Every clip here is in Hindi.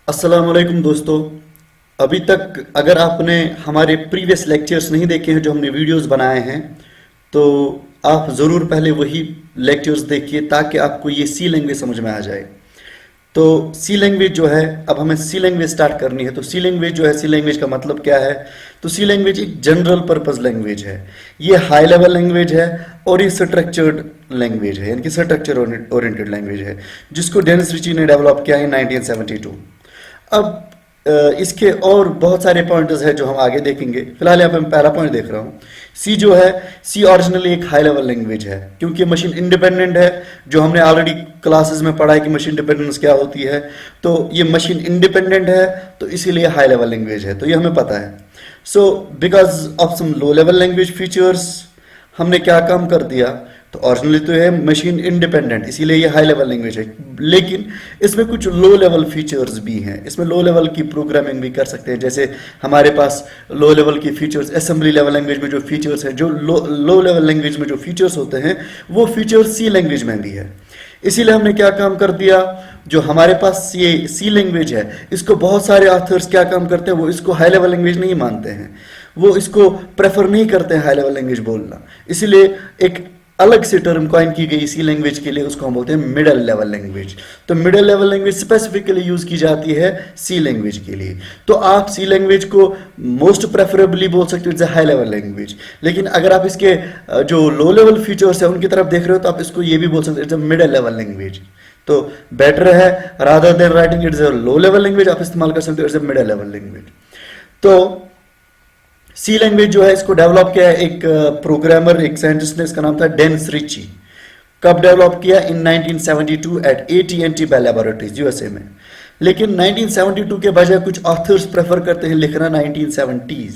अस्सलाम वालेकुम दोस्तों। अभी तक अगर आपने हमारे प्रीवियस लेक्चर्स नहीं देखे हैं जो हमने वीडियोस बनाए हैं, तो आप ज़रूर पहले वही लेक्चर्स देखिए ताकि आपको ये सी लैंग्वेज समझ में आ जाए। तो सी लैंग्वेज जो है, अब हमें सी लैंग्वेज स्टार्ट करनी है। तो सी लैंग्वेज जो है, सी लैंग्वेज का मतलब क्या है? तो सी लैंग्वेज एक जनरल पर्पस लैंग्वेज है। ये हाई लेवल लैंग्वेज है और ये स्ट्रक्चर्ड लैंग्वेज है, यानी कि स्ट्रक्चर ओरिएंटेड लैंग्वेज है, जिसको डेनिस रिची ने डेवलप किया in 1972। अब इसके और बहुत सारे पॉइंटर्स हैं जो हम आगे देखेंगे। फिलहाल यहाँ पे मैं पहला पॉइंट देख रहा हूँ। सी जो है, सी ओरिजिनली एक हाई लेवल लैंग्वेज है क्योंकि मशीन इंडिपेंडेंट है। जो हमने ऑलरेडी क्लासेस में पढ़ा है कि मशीन इंडिपेंडेंस क्या होती है, तो ये मशीन इंडिपेंडेंट है, तो इसीलिए हाई लेवल लैंग्वेज है, तो ये हमें पता है। So because of some low level language features हमने क्या काम कर दिया, तो ओरिजिनली तो है मशीन इंडिपेंडेंट, इसीलिए ये हाई लेवल लैंग्वेज है, लेकिन इसमें कुछ लो लेवल फीचर्स भी हैं। इसमें लो लेवल की प्रोग्रामिंग भी कर सकते हैं। जैसे हमारे पास लो लेवल की फीचर्स असेंबली लेवल लैंग्वेज में जो फीचर्स हैं, जो लो लेवल लैंग्वेज में जो फीचर्स होते हैं, वो फीचर्स सी लैंग्वेज में भी है। इसीलिए हमने क्या काम कर दिया, जो हमारे पास ये सी लैंग्वेज है, इसको बहुत सारे ऑथर्स क्या काम करते हैं, वो इसको हाई लेवल लैंग्वेज नहीं मानते हैं, वो इसको प्रेफर नहीं करते हैं हाई लेवल लैंग्वेज बोलना। इसलिए एक अलग से टर्म कॉइन की गई सी लैंग्वेज के लिए, उसको हम बोलते हैं मिडल लेवल लैंग्वेज। तो middle level language specifically use की जाती है सी लैंग्वेज के लिए। तो आप सी लैंग्वेज को मोस्ट प्रेफरेबली बोल सकते हो इट्स हाई लेवल लैंग्वेज, लेकिन अगर आप इसके जो लो लेवल फीचर्स है उनकी तरफ देख रहे हो, तो आप इसको ये भी बोल सकते हो इट्स मिडल लेवल लैंग्वेज। तो बेटर है, rather than writing it's low level language, आप इस्तेमाल कर सकते हो इट्स मिडल लेवल लैंग्वेज। तो सी लैंग्वेज जो है, इसको डेवलप किया है एक प्रोग्रामर, एक साइंटिस्ट ने, इसका नाम था डेनिस रिची। कब डेवलप किया? In 1972 at AT&T Bell laboratories USA में। लेकिन 1972 के बजाय कुछ ऑथर्स प्रेफर करते हैं लिखना 1970s,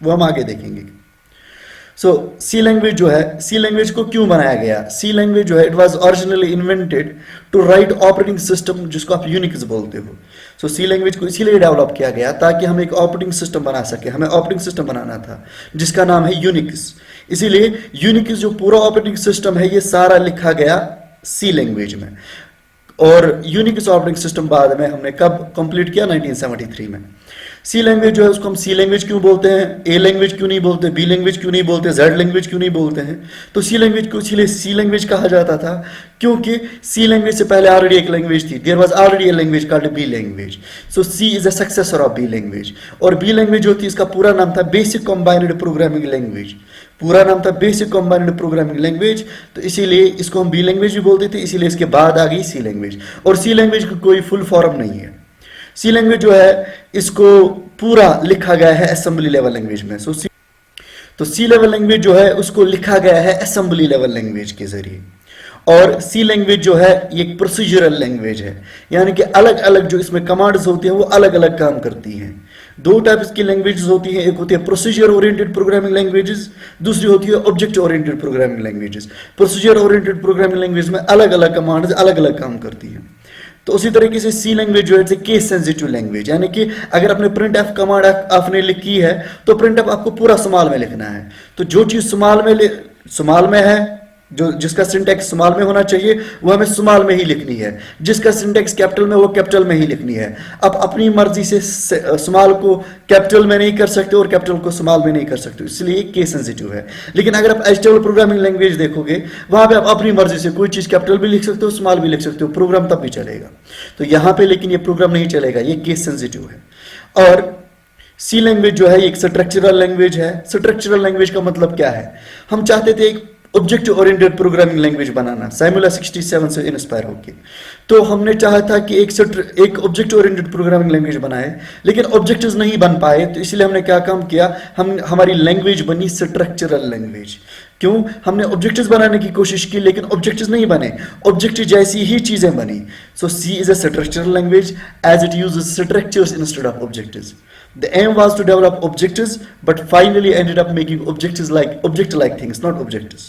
वो हम आगे देखेंगे। सो सी लैंग्वेज जो है, सी लैंग्वेज को क्यों बनाया गया? सी लैंग्वेज जो है, it was originally invented to write operating system, जिसको आप यूनिक्स बोलते हो। सो सी लैंग्वेज को इसीलिए डेवलप किया गया ताकि हम एक ऑपरेटिंग सिस्टम बना सके। हमें ऑपरेटिंग सिस्टम बनाना था जिसका नाम है यूनिक्स। इसीलिए यूनिक्स जो पूरा ऑपरेटिंग सिस्टम है, ये सारा लिखा गया सी लैंग्वेज में। और यूनिक्स ऑपरेटिंग सिस्टम बाद में हमने कब कंप्लीट किया? 1973 में। सी लैंग्वेज जो है, उसको हम सी लैंग्वेज क्यों बोलते हैं, ए लैंग्वेज क्यों नहीं बोलते, बी लैंग्वेज क्यों नहीं बोलते, जेड लैंग्वेज क्यों नहीं बोलते हैं? तो सी लैंग्वेज को इसलिए सी लैंग्वेज कहा जाता था क्योंकि सी लैंग्वेज से पहले ऑलरेडी एक लैंग्वेज थी। There was already a language called B language. So C is a successor of B language. और बी लैंग्वेज जो थी, इसका पूरा नाम था बेसिक कंबाइंड प्रोग्रामिंग लैंग्वेज। पूरा नाम था बेसिक कंबाइंड प्रोग्रामिंग लैंग्वेज। तो इसीलिए इसको हम बी लैंग्वेज भी बोलते थे, इसीलिए इसके बाद आ गई सी लैंग्वेज। और सी लैंग्वेज की कोई फुल फॉर्म नहीं है। सी लैंग्वेज जो है, इसको पूरा लिखा गया है असेंबली लेवल लैंग्वेज में। तो सी लेवल लैंग्वेज जो है, उसको लिखा गया है असेंबली लेवल लैंग्वेज के जरिए। और सी लैंग्वेज जो है, ये एक प्रोसीजरल लैंग्वेज है, यानी कि अलग अलग जो इसमें कमांड्स होती हैं वो अलग अलग काम करती हैं। दो टाइप्स की लैंग्वेजेस होती हैं, एक होती है प्रोसीजर ओरिएंटेड प्रोग्रामिंग लैंग्वेजेस, दूसरी होती है object oriented programming languages. Procedure oriented programming language में अलग अलग कमांड्स अलग अलग काम करती हैं। तो उसी तरीके से सी लैंग्वेज जो है केस सेंसिटिव लैंग्वेज, यानी कि अगर आपने प्रिंट एफ कमांड आपने लिखी है, तो प्रिंट एफ आपको पूरा स्मॉल में लिखना है। तो जो चीज स्मॉल में है, जो जिसका सिंटैक्स स्मॉल में होना चाहिए, वो हमें स्मॉल में ही लिखनी है। जिसका सिंटैक्स कैपिटल में, वो कैपिटल में ही लिखनी है। अब अपनी मर्जी से स्मॉल को कैपिटल में नहीं कर सकते और कैपिटल को स्मॉल में नहीं कर सकते, इसलिए केस सेंसिटिव है। लेकिन अगर आप एचटीएमएल प्रोग्रामिंग लैंग्वेज देखोगे, वहां पे आप अपनी मर्जी से कोई चीज कैपिटल भी लिख सकते हो, स्मॉल भी लिख सकते हो, प्रोग्राम तब भी चलेगा। तो यहां पे लेकिन ये प्रोग्राम नहीं चलेगा, ये केस सेंसिटिव है। और सी लैंग्वेज जो है, एक स्ट्रक्चरल लैंग्वेज है। स्ट्रक्चरल लैंग्वेज का मतलब क्या है? हम चाहते थे एक ऑब्जेक्ट ओरिएंटेड प्रोग्रामिंग लैंग्वेज बनाना, साइमुला 67 से इंस्पायर होके। तो हमने चाहा था कि एक ऑब्जेक्ट ओरिएंटेड प्रोग्रामिंग लैंग्वेज बनाए, लेकिन ऑब्जेक्ट्स नहीं बन पाए। तो इसलिए हमने क्या काम किया, हमारी लैंग्वेज बनी स्ट्रक्चरल लैंग्वेज। क्यों? हमने ऑब्जेक्ट्स बनाने की कोशिश की, लेकिन ऑब्जेक्ट्स नहीं बने, ऑब्जेक्ट जैसी ही चीजें बनी। So C is a structural language as it uses structures instead of objects. The aim was to develop objects, but finally ended up making object-like things, not objects.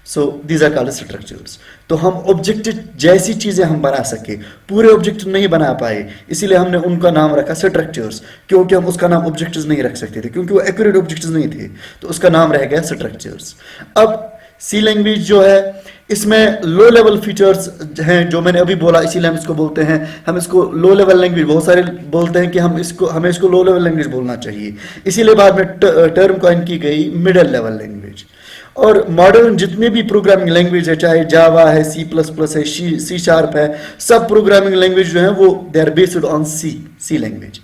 So these are called structures. तो हम ऑब्जेक्ट जैसी चीजें हम बना सके, पूरे ऑब्जेक्ट नहीं बना पाए, इसीलिए हमने उनका नाम रखा स्ट्रक्चर्स। क्योंकि हम उसका नाम ऑब्जेक्ट्स नहीं रख सकते थे, क्योंकि वो एक्यूरेट ऑब्जेक्ट्स नहीं थे, तो उसका नाम रह गया स्ट्रक्चर्स। अब सी लैंग्वेज जो है इसमें लो लेवल फीचर्स हैं जो मैंने अभी बोला, इसीलिए हम इसको बोलते हैं, हम इसको लो लेवल लैंग्वेज, बहुत सारे बोलते हैं कि हमें इसको लो लेवल लैंग्वेज बोलना चाहिए, इसीलिए बाद में टर्म कॉइन की गई मिडिल लेवल लैंग्वेज। और मॉडर्न जितने भी प्रोग्रामिंग लैंग्वेज है, चाहे जावा है, सी प्लस प्लस है, सी शार्प है, सब प्रोग्रामिंग लैंग्वेज जो है वो they are based on C language.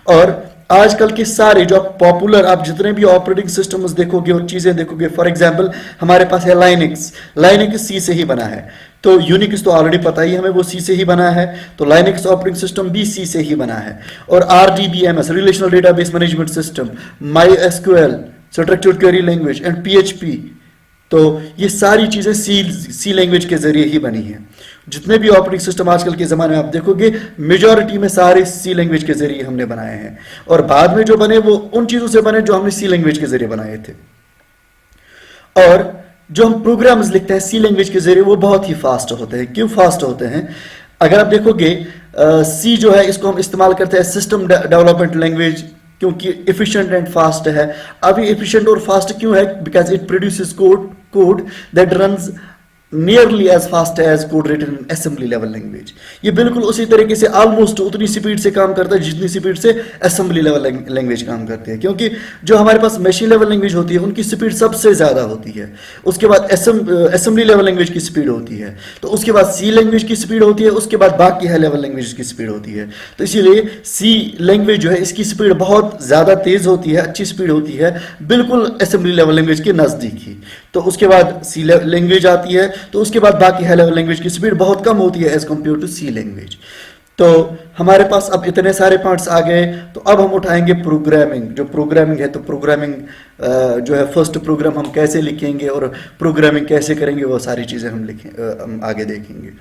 और आजकल के सारे जो पॉपुलर आप जितने भी ऑपरेटिंग सिस्टम्स देखोगे और चीजें देखोगे, फॉर एग्जांपल हमारे पास है लाइनिक्स सी से ही बना है, तो यूनिक्स तो ऑलरेडी पता ही हमें वो सी से ही बना है, तो लाइनिक्स ऑपरेटिंग सिस्टम भी सी से ही बना है। और RDBMS relational database management system, MySQL structured query language and PHP, तो ये सारी चीजें सी लैंग्वेज के जरिए ही बनी है। जितने भी ऑपरेटिंग सिस्टम आजकल के जमाने में आप देखोगे मेजॉरिटी में सारे सी लैंग्वेज के जरिए हमने बनाए हैं, और बाद में जो बने वो उन चीजों से बने जो हमने सी लैंग्वेज के जरिए बनाए थे। और जो हम प्रोग्राम्स लिखते हैं सी लैंग्वेज के जरिए वो बहुत ही फास्ट होते हैं। क्यों फास्ट होते हैं? अगर आप देखोगे सी जो है इसको हम इस्तेमाल करते हैं सिस्टम डेवलपमेंट लैंग्वेज, क्योंकि एफिशिएंट एंड फास्ट है। अभी एफिशिएंट और फास्ट क्यों है? Because it produces code that runs nearly as fast as code written in assembly level language. ये बिल्कुल उसी तरीके से ऑलमोस्ट उतनी स्पीड से काम करता है जितनी स्पीड से असेंबली लेवल लैंग्वेज काम करती है, क्योंकि जो हमारे पास मशीन लेवल लैंग्वेज होती है उनकी स्पीड सबसे ज्यादा होती है, उसके बाद असेंबली लेवल लैंग्वेज की स्पीड होती है, तो उसके बाद सी लैंग्वेज की स्पीड होती है, उसके बाद बाकी हाई लेवल लैंग्वेज की स्पीड होती है। तो इसीलिए सी लैंग्वेज जो है इसकी स्पीड बहुत ज्यादा तेज होती है, अच्छी स्पीड होती है, बिल्कुल असेंबली लेवल लैंग्वेज के नजदीक ही। तो उसके बाद सी लैंग्वेज आती है, तो उसके बाद बाकी हाई लेवल लैंग्वेज की स्पीड बहुत कम होती है as compare to C language. तो हमारे पास अब इतने सारे पार्ट्स आ गए, तो अब हम उठाएंगे प्रोग्रामिंग। जो प्रोग्रामिंग है, तो प्रोग्रामिंग जो है फर्स्ट प्रोग्राम हम कैसे लिखेंगे और प्रोग्रामिंग कैसे करेंगे, वो सारी चीजें हम आगे देखेंगे।